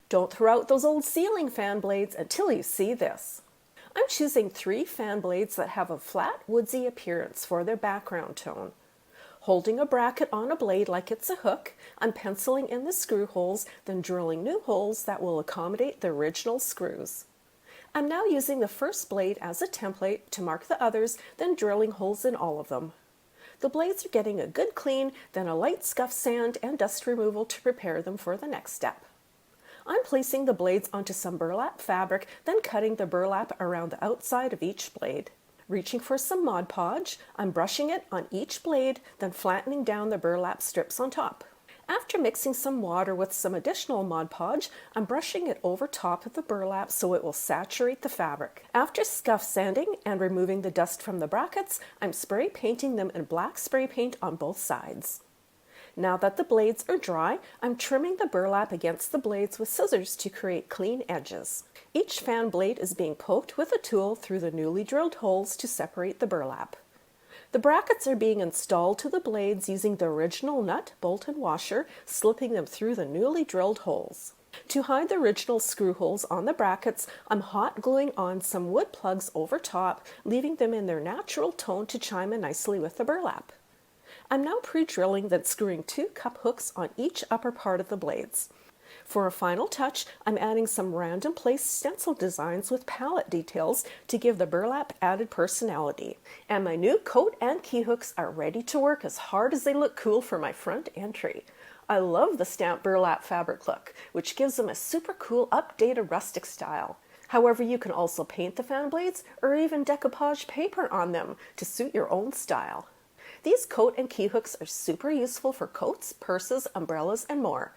Don't throw out those old ceiling fan blades until you see this. I'm choosing 3 fan blades that have a flat, woodsy appearance for their background tone. Holding a bracket on a blade like it's a hook, I'm penciling in the screw holes, then drilling new holes that will accommodate the original screws. I'm now using the first blade as a template to mark the others, then drilling holes in all of them. The blades are getting a good clean, then a light scuff sand and dust removal to prepare them for the next step. I'm placing the blades onto some burlap fabric, then cutting the burlap around the outside of each blade. Reaching for some Mod Podge, I'm brushing it on each blade, then flattening down the burlap strips on top. After mixing some water with some additional Mod Podge, I'm brushing it over top of the burlap so it will saturate the fabric. After scuff sanding and removing the dust from the brackets, I'm spray painting them in black spray paint on both sides. Now that the blades are dry, I'm trimming the burlap against the blades with scissors to create clean edges. Each fan blade is being poked with a tool through the newly drilled holes to separate the burlap. The brackets are being installed to the blades using the original nut, bolt, and washer, slipping them through the newly drilled holes. To hide the original screw holes on the brackets, I'm hot gluing on some wood plugs over top, leaving them in their natural tone to chime in nicely with the burlap. I'm now pre-drilling, then screwing 2 cup hooks on each upper part of the blades. For a final touch, I'm adding some random place stencil designs with palette details to give the burlap added personality. And my new coat and key hooks are ready to work as hard as they look cool for my front entry. I love the stamped burlap fabric look, which gives them a super cool updated rustic style. However, you can also paint the fan blades or even decoupage paper on them to suit your own style. These coat and key hooks are super useful for coats, purses, umbrellas, and more.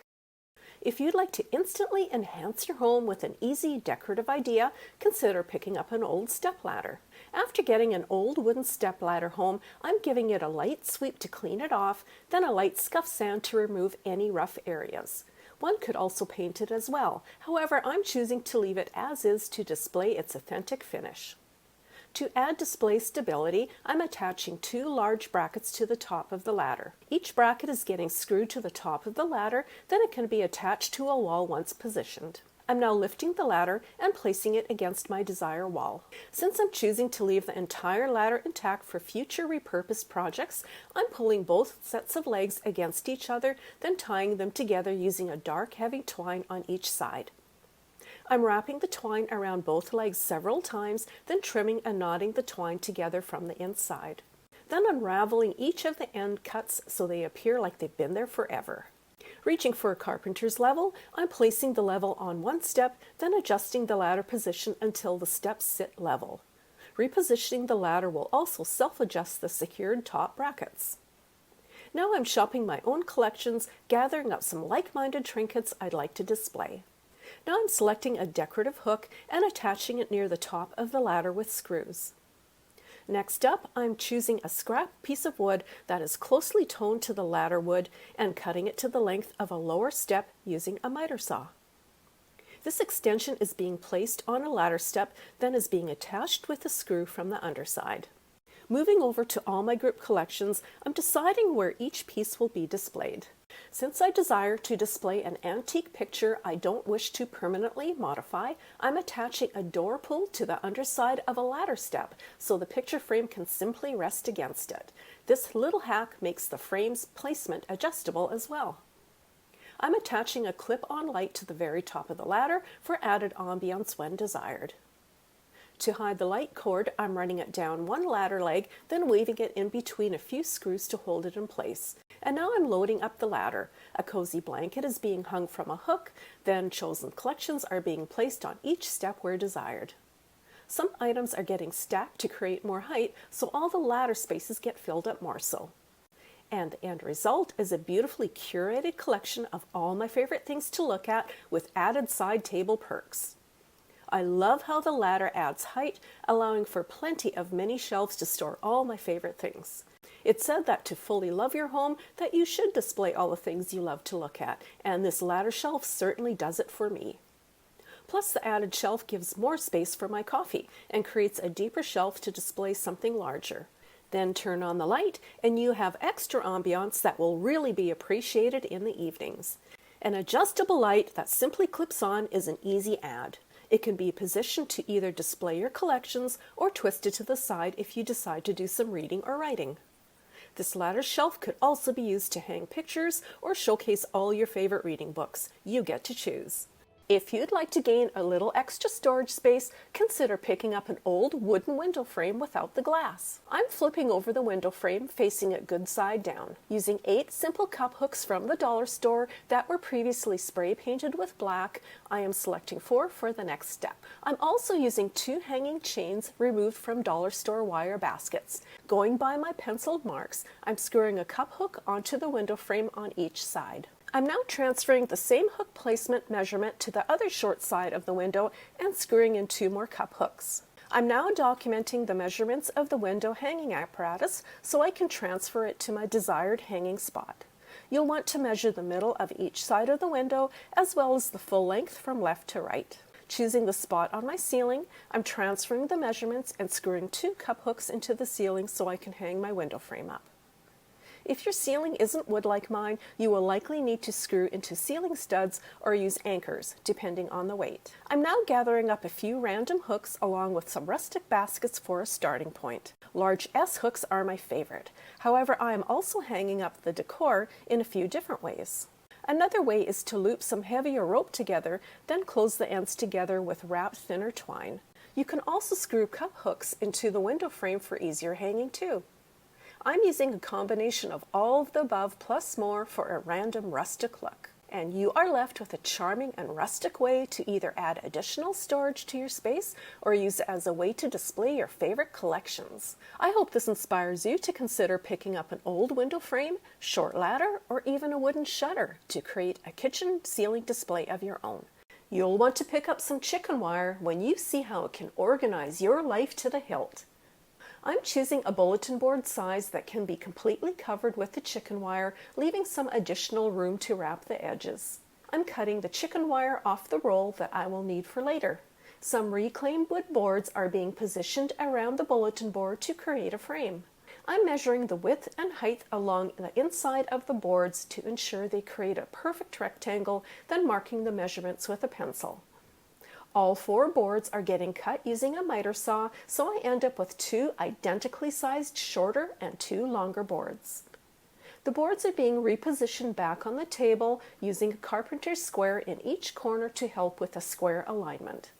If you'd like to instantly enhance your home with an easy decorative idea, consider picking up an old stepladder. After getting an old wooden stepladder home, I'm giving it a light sweep to clean it off, then a light scuff sand to remove any rough areas. One could also paint it as well. However, I'm choosing to leave it as is to display its authentic finish. To add display stability, I'm attaching 2 large brackets to the top of the ladder. Each bracket is getting screwed to the top of the ladder, then it can be attached to a wall once positioned. I'm now lifting the ladder and placing it against my desired wall. Since I'm choosing to leave the entire ladder intact for future repurposed projects, I'm pulling both sets of legs against each other, then tying them together using a dark heavy twine on each side. I'm wrapping the twine around both legs several times, then trimming and knotting the twine together from the inside. Then unraveling each of the end cuts so they appear like they've been there forever. Reaching for a carpenter's level, I'm placing the level on one step, then adjusting the ladder position until the steps sit level. Repositioning the ladder will also self-adjust the secured top brackets. Now I'm shopping my own collections, gathering up some like-minded trinkets I'd like to display. Now I'm selecting a decorative hook and attaching it near the top of the ladder with screws. Next up, I'm choosing a scrap piece of wood that is closely toned to the ladder wood and cutting it to the length of a lower step using a miter saw. This extension is being placed on a ladder step, then is being attached with a screw from the underside. Moving over to all my group collections, I'm deciding where each piece will be displayed. Since I desire to display an antique picture I don't wish to permanently modify, I'm attaching a door pull to the underside of a ladder step so the picture frame can simply rest against it. This little hack makes the frame's placement adjustable as well. I'm attaching a clip-on light to the very top of the ladder for added ambiance when desired. To hide the light cord, I'm running it down one ladder leg, then weaving it in between a few screws to hold it in place. And now I'm loading up the ladder. A cozy blanket is being hung from a hook, then chosen collections are being placed on each step where desired. Some items are getting stacked to create more height, so all the ladder spaces get filled up more so. And the end result is a beautifully curated collection of all my favorite things to look at with added side table perks. I love how the ladder adds height, allowing for plenty of mini shelves to store all my favorite things. It's said that to fully love your home, that you should display all the things you love to look at, and this ladder shelf certainly does it for me. Plus, the added shelf gives more space for my coffee and creates a deeper shelf to display something larger. Then turn on the light, and you have extra ambiance that will really be appreciated in the evenings. An adjustable light that simply clips on is an easy add. It can be positioned to either display your collections or twisted to the side if you decide to do some reading or writing. This ladder shelf could also be used to hang pictures or showcase all your favorite reading books. You get to choose. If you'd like to gain a little extra storage space, consider picking up an old wooden window frame without the glass. I'm flipping over the window frame, facing it good side down. Using 8 simple cup hooks from the dollar store that were previously spray painted with black, I am selecting 4 for the next step. I'm also using 2 hanging chains removed from dollar store wire baskets. Going by my penciled marks, I'm screwing a cup hook onto the window frame on each side. I'm now transferring the same hook placement measurement to the other short side of the window and screwing in 2 more cup hooks. I'm now documenting the measurements of the window hanging apparatus so I can transfer it to my desired hanging spot. You'll want to measure the middle of each side of the window as well as the full length from left to right. Choosing the spot on my ceiling, I'm transferring the measurements and screwing 2 cup hooks into the ceiling so I can hang my window frame up. If your ceiling isn't wood like mine, you will likely need to screw into ceiling studs or use anchors, depending on the weight. I'm now gathering up a few random hooks along with some rustic baskets for a starting point. Large S hooks are my favorite. However, I am also hanging up the decor in a few different ways. Another way is to loop some heavier rope together, then close the ends together with wrapped thinner twine. You can also screw cup hooks into the window frame for easier hanging too. I'm using a combination of all of the above plus more for a random rustic look. And you are left with a charming and rustic way to either add additional storage to your space or use it as a way to display your favorite collections. I hope this inspires you to consider picking up an old window frame, short ladder, or even a wooden shutter to create a kitchen ceiling display of your own. You'll want to pick up some chicken wire when you see how it can organize your life to the hilt. I'm choosing a bulletin board size that can be completely covered with the chicken wire, leaving some additional room to wrap the edges. I'm cutting the chicken wire off the roll that I will need for later. Some reclaimed wood boards are being positioned around the bulletin board to create a frame. I'm measuring the width and height along the inside of the boards to ensure they create a perfect rectangle, then marking the measurements with a pencil. All 4 boards are getting cut using a miter saw, so I end up with 2 identically sized shorter and 2 longer boards. The boards are being repositioned back on the table using a carpenter's square in each corner to help with a square alignment.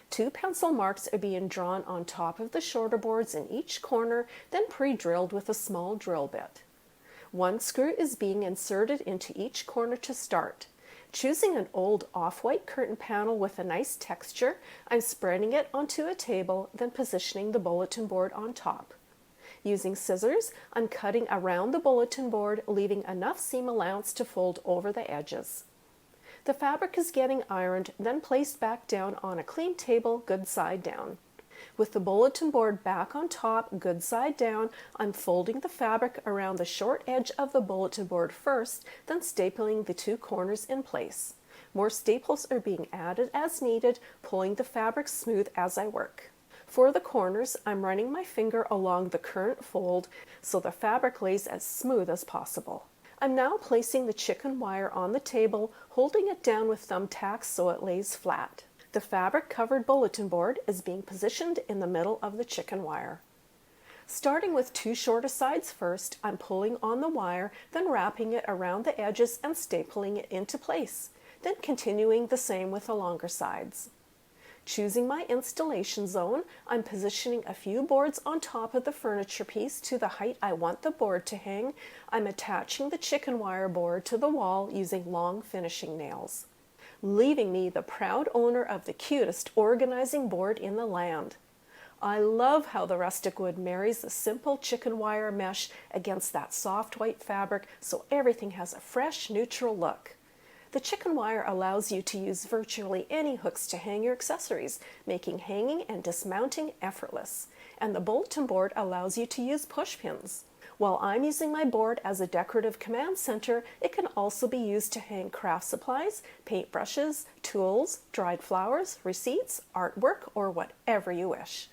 2 pencil marks are being drawn on top of the shorter boards in each corner, then pre-drilled with a small drill bit. 1 screw is being inserted into each corner to start. Choosing an old off-white curtain panel with a nice texture, I'm spreading it onto a table, then positioning the bulletin board on top. Using scissors, I'm cutting around the bulletin board, leaving enough seam allowance to fold over the edges. The fabric is getting ironed, then placed back down on a clean table, good side down. With the bulletin board back on top, good side down, I'm folding the fabric around the short edge of the bulletin board first, then stapling the 2 corners in place. More staples are being added as needed, pulling the fabric smooth as I work. For the corners, I'm running my finger along the current fold so the fabric lays as smooth as possible. I'm now placing the chicken wire on the table, holding it down with thumbtacks so it lays flat. The fabric-covered bulletin board is being positioned in the middle of the chicken wire. Starting with 2 shorter sides first, I'm pulling on the wire, then wrapping it around the edges and stapling it into place, then continuing the same with the longer sides. Choosing my installation zone, I'm positioning a few boards on top of the furniture piece to the height I want the board to hang. I'm attaching the chicken wire board to the wall using long finishing nails, leaving me the proud owner of the cutest organizing board in the land. I love how the rustic wood marries the simple chicken wire mesh against that soft white fabric so everything has a fresh, neutral look. The chicken wire allows you to use virtually any hooks to hang your accessories, making hanging and dismounting effortless. And the bulletin board allows you to use push pins. While I'm using my board as a decorative command center, it can also be used to hang craft supplies, paintbrushes, tools, dried flowers, receipts, artwork, or whatever you wish.